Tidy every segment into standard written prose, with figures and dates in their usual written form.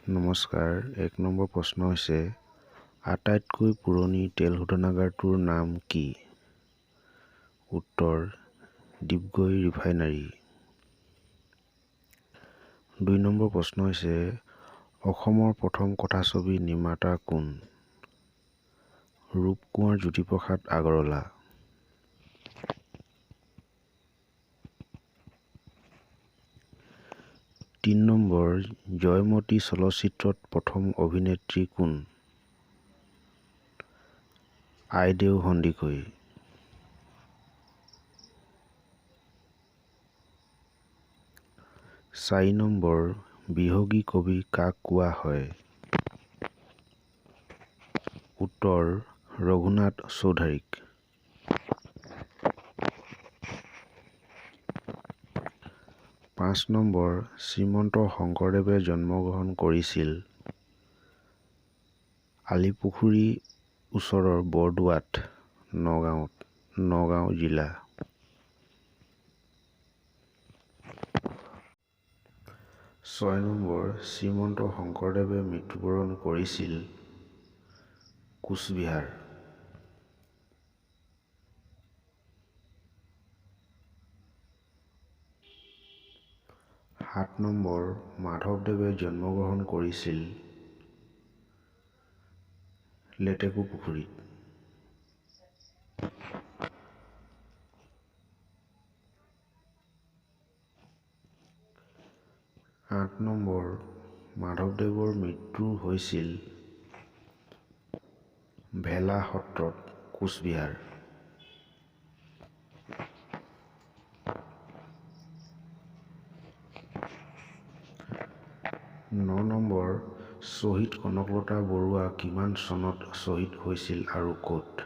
নমস্কাৰ। ১ নম্বৰ প্ৰশ্ন হৈছে আটাইতকৈ পুৰণি তেল শোধনাগাৰটোৰ নাম কি? উত্তৰ ডিগবৈ ৰিফাইনাৰী। ২ নম্বৰ প্ৰশ্ন হৈছে অসমৰ প্ৰথম কথাছবি নিৰ্মাতা কোন? ৰূপ কোঁৱৰ জ্যোতিপ্ৰসাদ আগৰৱালা। ৩ নম্বৰ জয়মতী চলচ্চিত্ৰত প্ৰথম অভিনেত্ৰী কোন? আইদেউ সন্দিকৈ। ৪ নম্বৰ বিহগী কবি কাক কোৱা হয়? উত্তৰ ৰঘুনাথ চৌধাৰীক। ৫ নম্বৰ শ্ৰীমন্ত শংকৰদেৱে জন্মগ্ৰহণ কৰিছিল আলিপুখুৰী ওচৰৰ বৰদোৱাত, নগাঁও জিলা। ৬ নম্বৰ শ্ৰীমন্ত শংকৰদেৱে মৃত্যুবৰণ কৰিছিল কোচবিহাৰ। ৭ নম্বৰ মাধৱদেৱে জন্মগ্ৰহণ কৰিছিল লেটেকুপুখুৰীত। ৮ নম্বৰ মাধৱদেৱৰ মৃত্যু হৈছিল ভেলা সত্ৰত, কোচবিহাৰ। ৯ নম্বৰ শ্বহীদ কনকলতা বৰুৱা কিমান চনত শ্বহীদ হৈছিল আৰু ক'ত?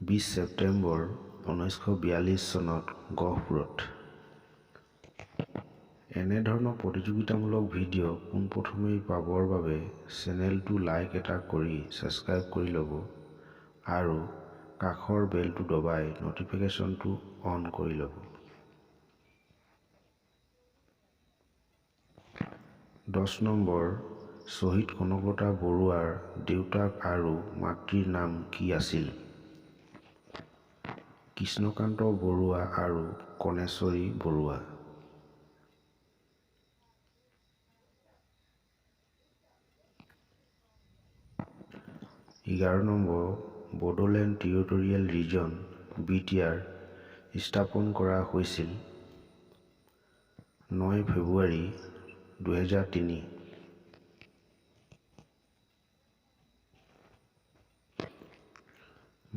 ২০ ছেপ্টেম্বৰ ১৯৪২ চনত গহপুৰত। এনেধৰণৰ প্ৰতিযোগিতামূলক ভিডিঅ' পোনপ্ৰথমেই পাবৰ বাবে চেনেলটো লাইক এটা কৰি ছাবস্ক্ৰাইব কৰি ল'ব আৰু কাষৰ বেলটো দবাই নটিফিকেশ্যনটো অন কৰি ল'ব। ১০ নম্বৰ শ্বহীদ কনকলতা বৰুৱাৰ দেউতাক আৰু মাতৃৰ নাম কি আছিল? কৃষ্ণকান্ত বৰুৱা আৰু Kaneswari Barua. ১১ number Bodoland territorial region (BTR) স্থাপন কৰা হৈছিল ৯ ফেব্ৰুৱাৰী ২০০৩।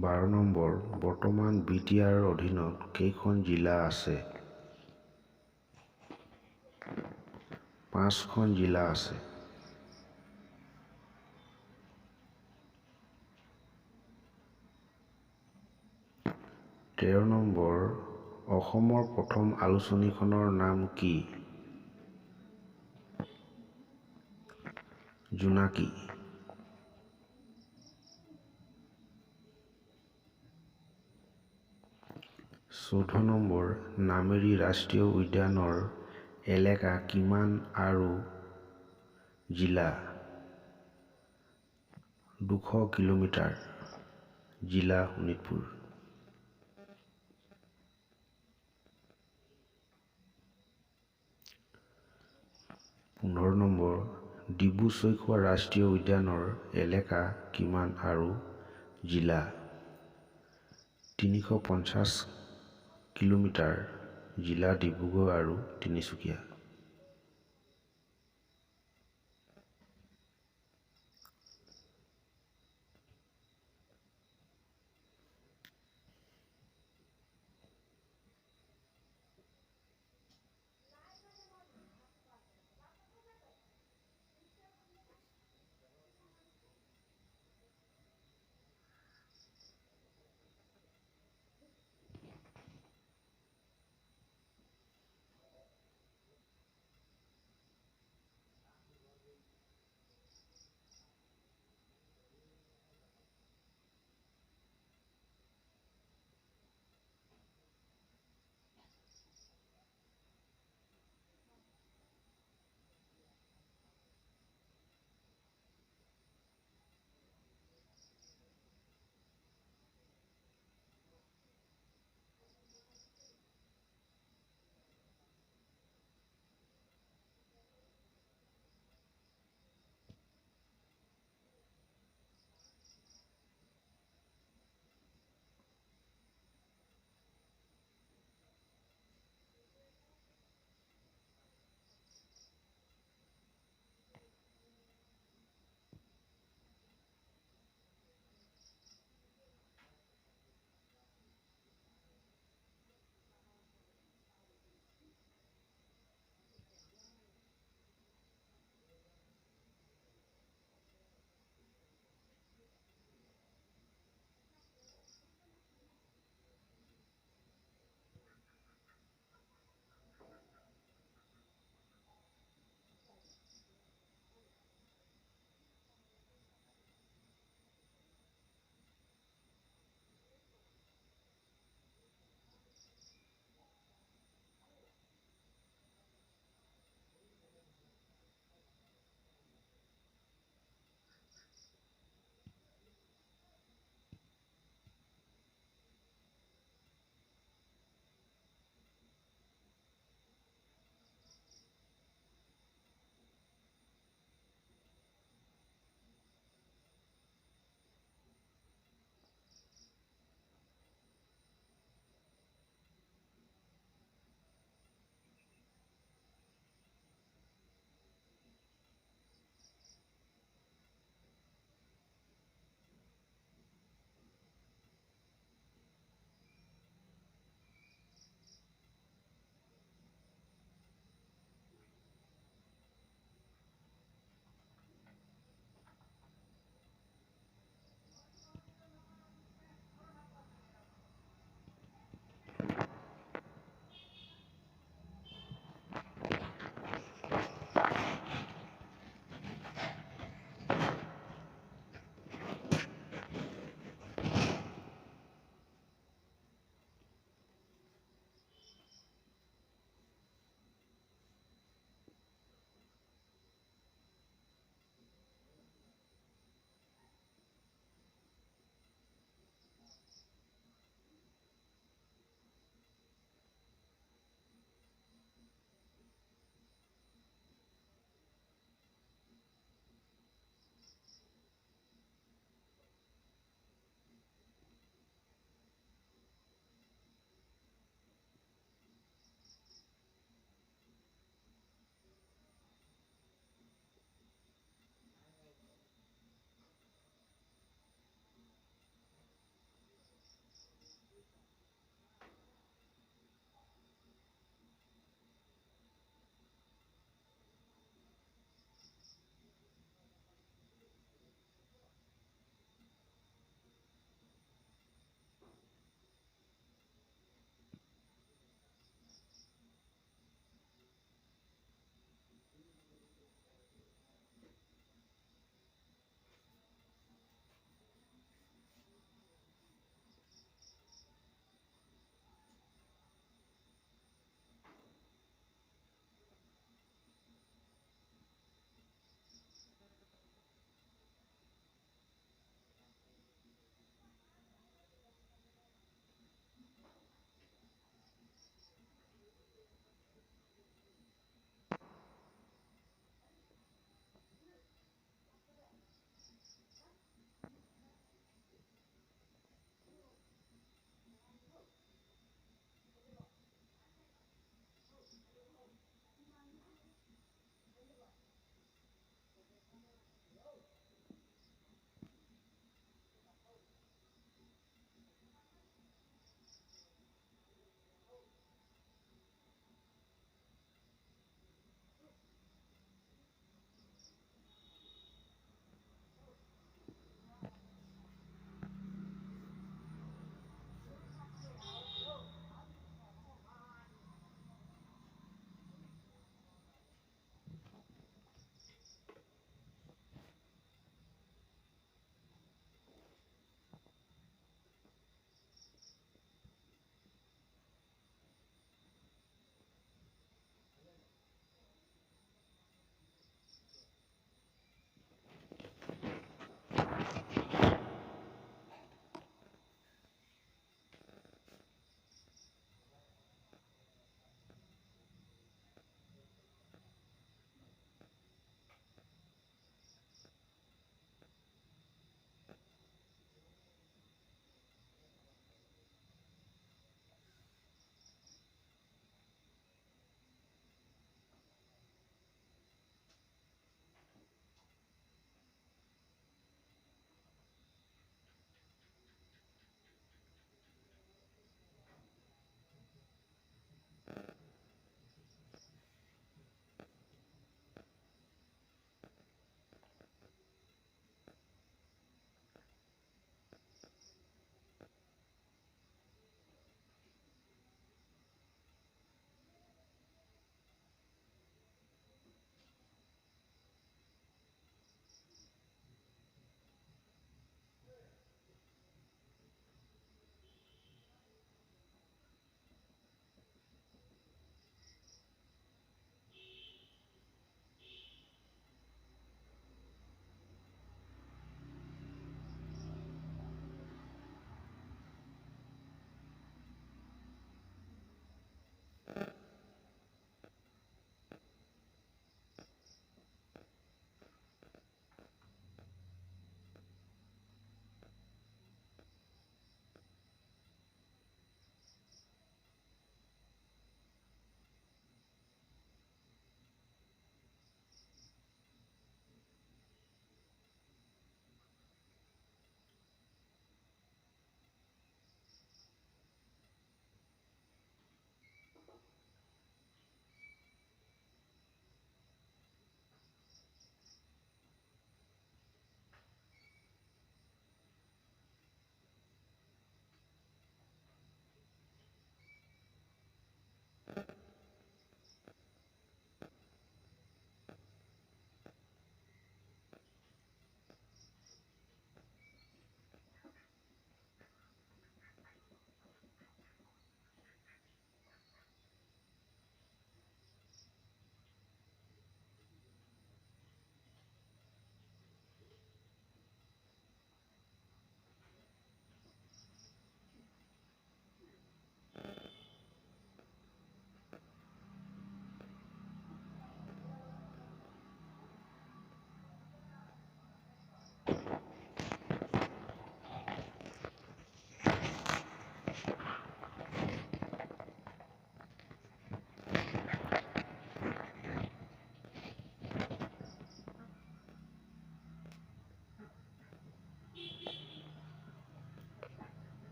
১২ নম্বৰ বৰ্তমান BTR ৰ অধীনত কেইখন জিলা আছে? ৫খন জিলা আছে। ১৩ নম্বৰ অসমৰ প্ৰথম আলোচনীখনৰ নাম কি? জোনাকী। ১৪ নম্বৰ নামেৰী ৰাষ্ট্ৰীয় উদ্যানৰ এলেকা কিমান আৰু জিলা? ২০০ কিলোমিটাৰ। জিলা শোণিতপুৰ। ১৫ নম্বৰ ডিব্ৰু-ছৈখোৱা ৰাষ্ট্ৰীয় উদ্যানৰ এলেকা কিমান আৰু জিলা? ৩৫০ কিলোমিটাৰ। জিলা ডিব্ৰুগড় আৰু তিনিচুকীয়া।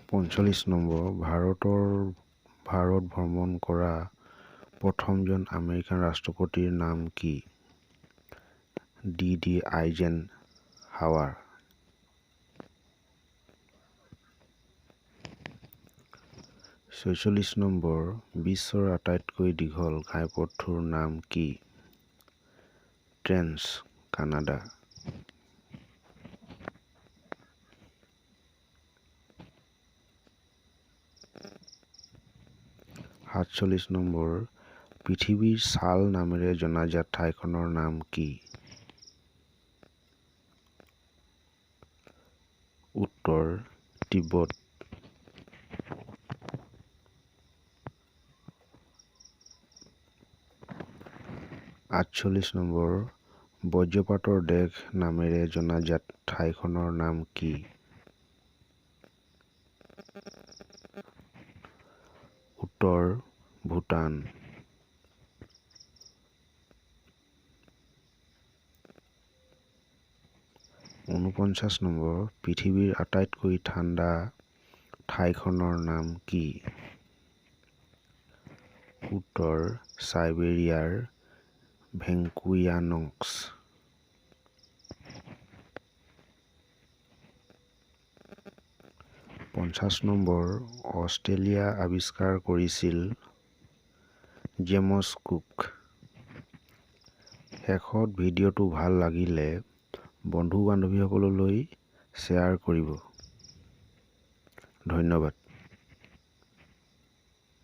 45 নম্বৰ ভাৰত ভ্ৰমণ কৰা প্ৰথমজন আমেৰিকান ৰাষ্ট্ৰপতিৰ নাম কি? D.D. আইজেনহাৱাৰ। 46 নম্বৰ বিশ্বৰ আটাইতকৈ দীঘল ঘাইপথটোৰ নাম কি? Trans Canada. 47 নম্বৰ পৃথিৱীৰ ছাল নামেৰে জনাজাত ঠাইখনৰ নাম কি? উত্তৰ তিব্বত। 48 নম্বৰ বজ্ৰপাতৰ দেশ নামেৰে জনাজাত ঠাইখনৰ নাম কি? উত্তৰ ভূটান। 49 নম্বৰ পৃথিৱীৰ আটাইতকৈ ঠাণ্ডা ঠাইখনৰ নাম কি? উত্তৰ চাইবেৰিয়াৰ ভেনকুয়ানক্স। 50 নম্বৰ অষ্ট্ৰেলিয়া আৱিষ্কাৰ কৰিছিল জেমছ কুক। শেষত ভিডিঅ'টো ভাল লাগিলে বন্ধু বান্ধৱীসকললৈ শ্বেয়াৰ কৰিব। ধন্যবাদ।